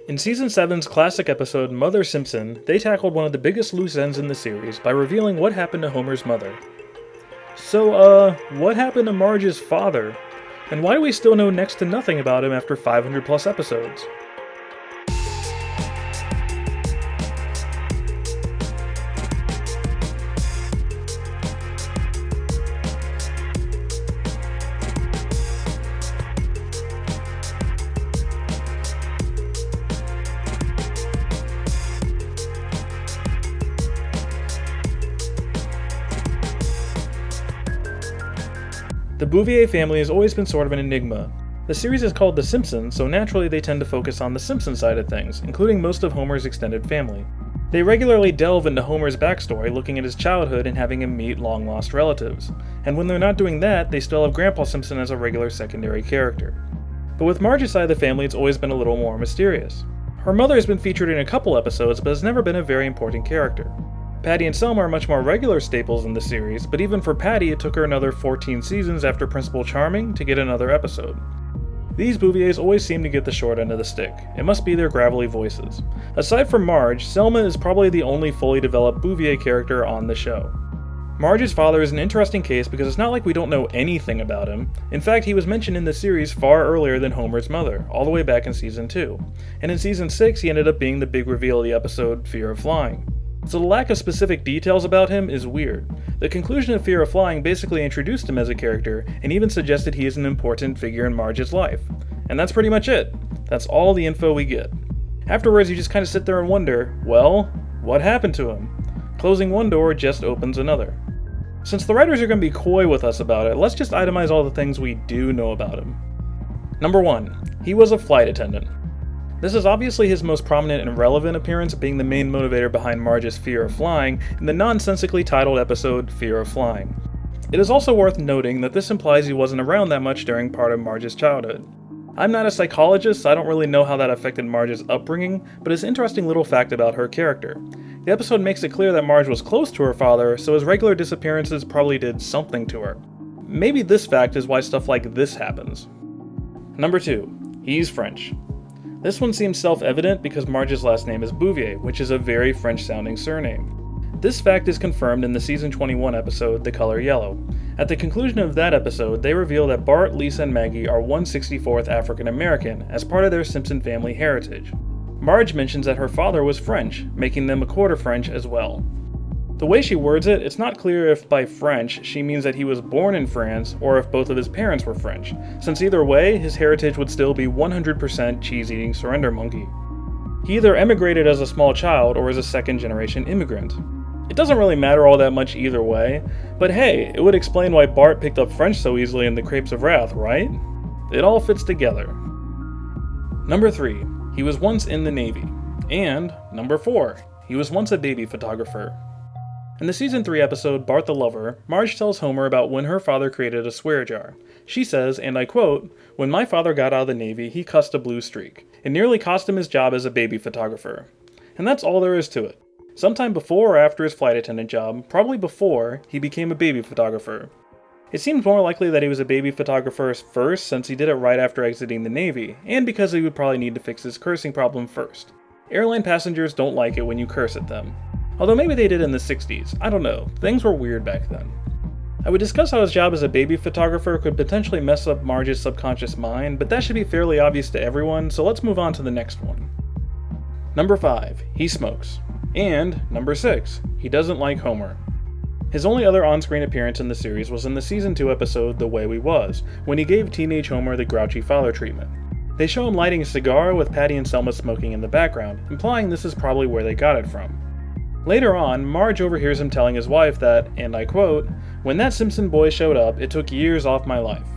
In Season 7's classic episode Mother Simpson, they tackled one of the biggest loose ends in the series by revealing what happened to Homer's mother. So, what happened to Marge's father? And why do we still know next to nothing about him after 500 plus episodes? The Bouvier family has always been sort of an enigma. The series is called The Simpsons, so naturally they tend to focus on the Simpsons side of things, including most of Homer's extended family. They regularly delve into Homer's backstory, looking at his childhood and having him meet long-lost relatives. And when they're not doing that, they still have Grandpa Simpson as a regular secondary character. But with Marge's side of the family, it's always been a little more mysterious. Her mother has been featured in a couple episodes, but has never been a very important character. Patty and Selma are much more regular staples in the series, but even for Patty it took her another 14 seasons after Principal Charming to get another episode. These Bouviers always seem to get the short end of the stick. It must be their gravelly voices. Aside from Marge, Selma is probably the only fully developed Bouvier character on the show. Marge's father is an interesting case because it's not like we don't know anything about him. In fact, he was mentioned in the series far earlier than Homer's mother, all the way back in Season 2. And in Season 6 he ended up being the big reveal of the episode Fear of Flying. So the lack of specific details about him is weird. The conclusion of Fear of Flying basically introduced him as a character, and even suggested he is an important figure in Marge's life. And that's pretty much it. That's all the info we get. Afterwards you just kind of sit there and wonder, well, what happened to him? Closing one door just opens another. Since the writers are going to be coy with us about it, let's just itemize all the things we do know about him. Number 1. He was a flight attendant. This is obviously his most prominent and relevant appearance, being the main motivator behind Marge's fear of flying in the nonsensically titled episode Fear of Flying. It is also worth noting that this implies he wasn't around that much during part of Marge's childhood. I'm not a psychologist, so I don't really know how that affected Marge's upbringing, but it's an interesting little fact about her character. The episode makes it clear that Marge was close to her father, so his regular disappearances probably did something to her. Maybe this fact is why stuff like this happens. Number 2. He's French. This one seems self-evident because Marge's last name is Bouvier, which is a very French-sounding surname. This fact is confirmed in the Season 21 episode, The Color Yellow. At the conclusion of that episode, they reveal that Bart, Lisa, and Maggie are 1/64th African American, as part of their Simpson family heritage. Marge mentions that her father was French, making them a quarter French as well. The way she words it, it's not clear if by French she means that he was born in France or if both of his parents were French, since either way, his heritage would still be 100% cheese-eating surrender monkey. He either emigrated as a small child or as a second-generation immigrant. It doesn't really matter all that much either way, but hey, it would explain why Bart picked up French so easily in the Crepes of Wrath, right? It all fits together. Number 3. He was once in the Navy. And, number 4. He was once a baby photographer. In the Season 3 episode, Bart the Lover, Marge tells Homer about when her father created a swear jar. She says, and I quote, "When my father got out of the Navy, he cussed a blue streak. It nearly cost him his job as a baby photographer." And that's all there is to it. Sometime before or after his flight attendant job, probably before, he became a baby photographer. It seems more likely that he was a baby photographer first, since he did it right after exiting the Navy, and because he would probably need to fix his cursing problem first. Airline passengers don't like it when you curse at them. Although maybe they did in the 60s, I don't know, things were weird back then. I would discuss how his job as a baby photographer could potentially mess up Marge's subconscious mind, but that should be fairly obvious to everyone, so let's move on to the next one. Number 5. He smokes. And, number 6. He doesn't like Homer. His only other on-screen appearance in the series was in the Season 2 episode The Way We Was, when he gave teenage Homer the grouchy father treatment. They show him lighting a cigar with Patty and Selma smoking in the background, implying this is probably where they got it from. Later on, Marge overhears him telling his wife that, and I quote, "When that Simpson boy showed up, it took years off my life."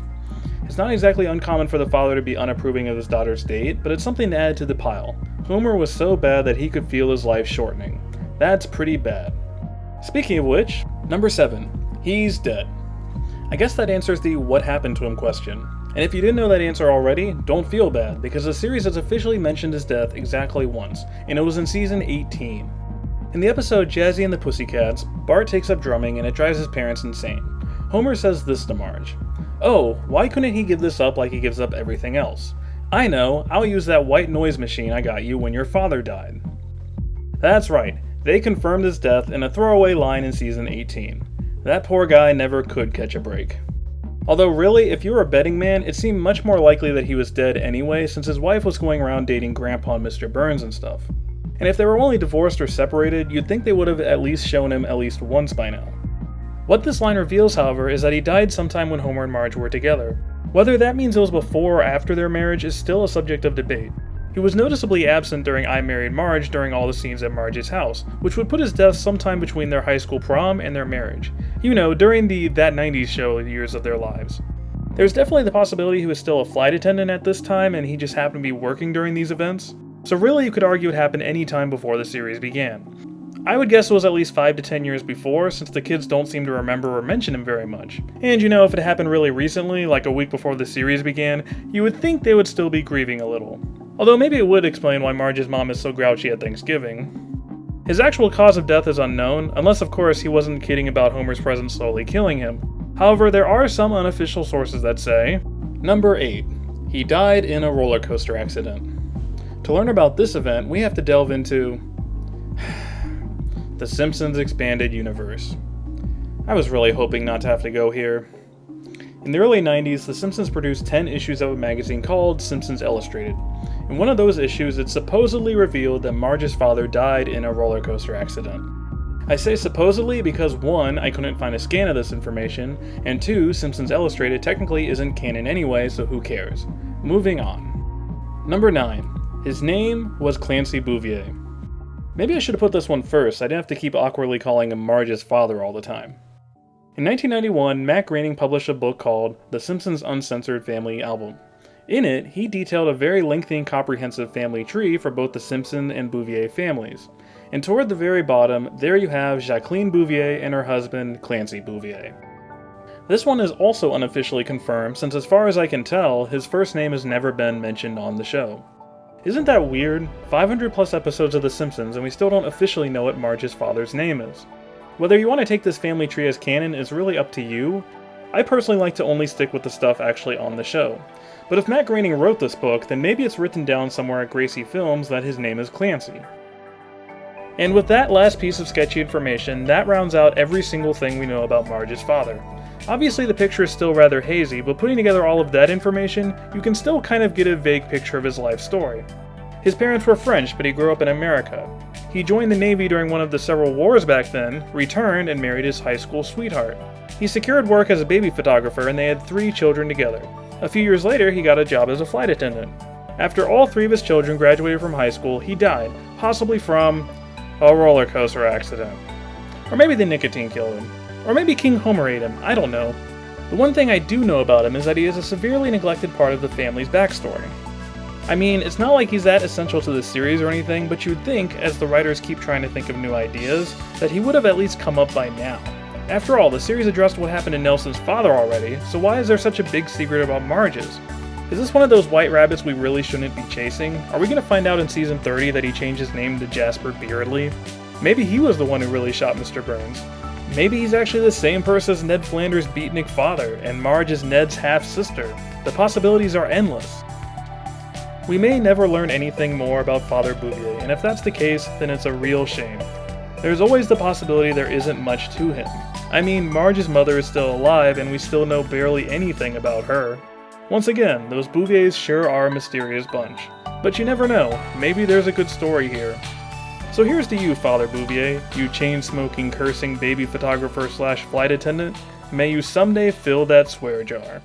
It's not exactly uncommon for the father to be unapproving of his daughter's date, but it's something to add to the pile. Homer was so bad that he could feel his life shortening. That's pretty bad. Speaking of which, number 7. He's dead. I guess that answers the what happened to him question. And if you didn't know that answer already, don't feel bad, because the series has officially mentioned his death exactly once, and it was in Season 18. In the episode Jazzy and the Pussycats, Bart takes up drumming and it drives his parents insane. Homer says this to Marge, "Oh, why couldn't he give this up like he gives up everything else? I know, I'll use that white noise machine I got you when your father died. That's right, they confirmed his death in a throwaway line in season 18. That poor guy never could catch a break. Although really, if you were a betting man, it seemed much more likely that he was dead anyway, since his wife was going around dating Grandpa and Mr. Burns and stuff. And if they were only divorced or separated, you'd think they would have at least shown him at least once by now. What this line reveals, however, is that he died sometime when Homer and Marge were together. Whether that means it was before or after their marriage is still a subject of debate. He was noticeably absent during I Married Marge during all the scenes at Marge's house, which would put his death sometime between their high school prom and their marriage. You know, during the That 90s Show years of their lives. There's definitely the possibility he was still a flight attendant at this time and he just happened to be working during these events. So really you could argue it happened any time before the series began. I would guess it was at least 5 to 10 years before, since the kids don't seem to remember or mention him very much. And you know, if it happened really recently, like a week before the series began, you would think they would still be grieving a little. Although maybe it would explain why Marge's mom is so grouchy at Thanksgiving. His actual cause of death is unknown, unless of course he wasn't kidding about Homer's presence slowly killing him. However, there are some unofficial sources that say, Number 8. He died in a roller coaster accident. To learn about this event, we have to delve into the Simpsons Expanded Universe. I was really hoping not to have to go here. In the early 90s, The Simpsons produced 10 issues of a magazine called Simpsons Illustrated. In one of those issues, it supposedly revealed that Marge's father died in a roller coaster accident. I say supposedly because 1, I couldn't find a scan of this information, and 2, Simpsons Illustrated technically isn't canon anyway, so who cares. Moving on. Number 9. His name was Clancy Bouvier. Maybe I should have put this one first, I didn't have to keep awkwardly calling him Marge's father all the time. In 1991, Matt Groening published a book called The Simpsons Uncensored Family Album. In it, he detailed a very lengthy and comprehensive family tree for both the Simpson and Bouvier families. And toward the very bottom, there you have Jacqueline Bouvier and her husband, Clancy Bouvier. This one is also unofficially confirmed, since as far as I can tell, his first name has never been mentioned on the show. Isn't that weird? 500 plus episodes of The Simpsons and we still don't officially know what Marge's father's name is. Whether you want to take this family tree as canon is really up to you. I personally like to only stick with the stuff actually on the show. But if Matt Groening wrote this book, then maybe it's written down somewhere at Gracie Films that his name is Clancy. And with that last piece of sketchy information, that rounds out every single thing we know about Marge's father. Obviously the picture is still rather hazy, but putting together all of that information, you can still kind of get a vague picture of his life story. His parents were French, but he grew up in America. He joined the Navy during one of the several wars back then, returned, and married his high school sweetheart. He secured work as a baby photographer and they had 3 children together. A few years later, he got a job as a flight attendant. After all 3 of his children graduated from high school, he died, possibly from a roller coaster accident. Or maybe the nicotine killed him. Or maybe King Homer ate him, I don't know. The one thing I do know about him is that he is a severely neglected part of the family's backstory. I mean, it's not like he's that essential to the series or anything, but you'd think, as the writers keep trying to think of new ideas, that he would have at least come up by now. After all, the series addressed what happened to Nelson's father already, so why is there such a big secret about Marge's? Is this one of those white rabbits we really shouldn't be chasing? Are we going to find out in season 30 that he changed his name to Jasper Beardley? Maybe he was the one who really shot Mr. Burns. Maybe he's actually the same person as Ned Flanders' beatnik father, and Marge is Ned's half-sister. The possibilities are endless. We may never learn anything more about Father Bouvier, and if that's the case, then it's a real shame. There's always the possibility there isn't much to him. I mean, Marge's mother is still alive, and we still know barely anything about her. Once again, those Bouviers sure are a mysterious bunch. But you never know, maybe there's a good story here. So here's to you, Father Bouvier, you chain-smoking, cursing baby photographer / flight attendant. May you someday fill that swear jar.